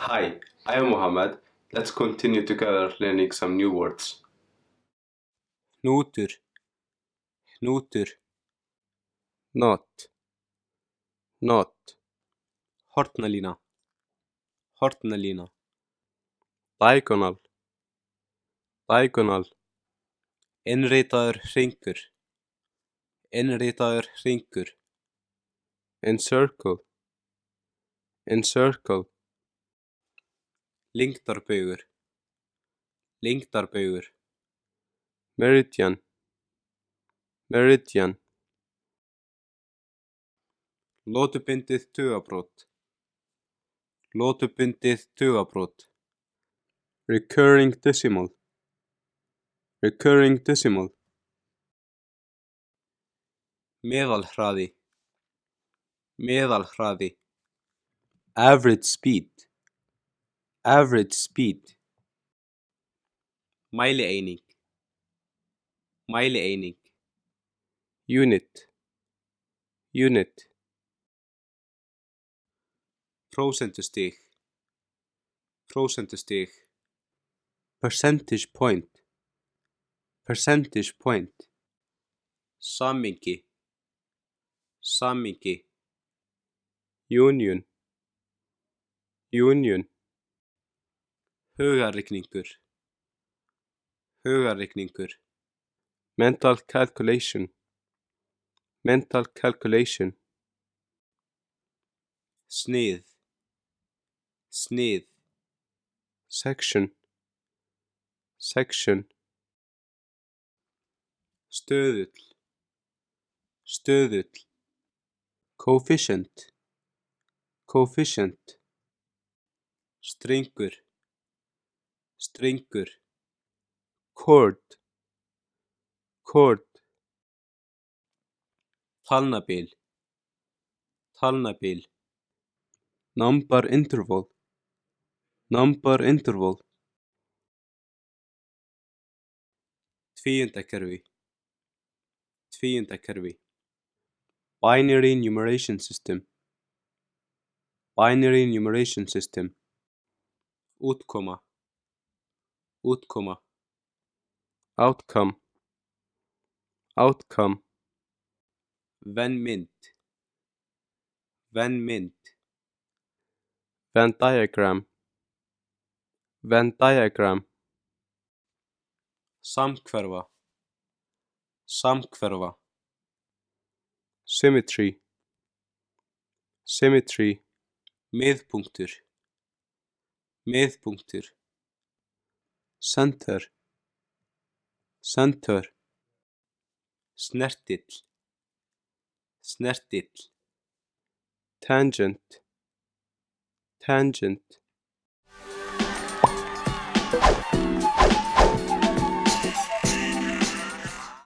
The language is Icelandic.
Hi, I am Mohammed. Let's continue together learning some new words. Hnútur, hnútur, Knot, knot, hornalína, hornalína, diagonal, diagonal, innritaður hringur, innritaður hringur, encircle, encircle, lengdarbaugur, lengdarbaugur, meridian, meridian, lotubundið tugabrot, lotubundið tugabrot, recurring decimal, recurring decimal, meðalhraði, meðalhraði, average speed, average speed, mælieining, mælieining, unit, unit, prósentustig, prósentustig, percentage point, percentage point, samhengi, samhengi, union, union, hugarreikningur, hugarreikningur, mental calculation, mental calculation, snið, snið, section, section, stöðull, stöðull, coefficient, coefficient, strengur, strengur, chord, chord, talnabil, talnabil, number interval, number interval, tvíundakerfi, tvíundakerfi, binary numeration system, binary numeration system, útkoma, útkoma, outcome, outcome, vennmynd, vennmynd, Venn diagram, Venn diagram, samhverfa, samhverfa, symmetry, symmetry, miðpunktur, miðpunktur, center, center, snertill, snertill, tangent, tangent,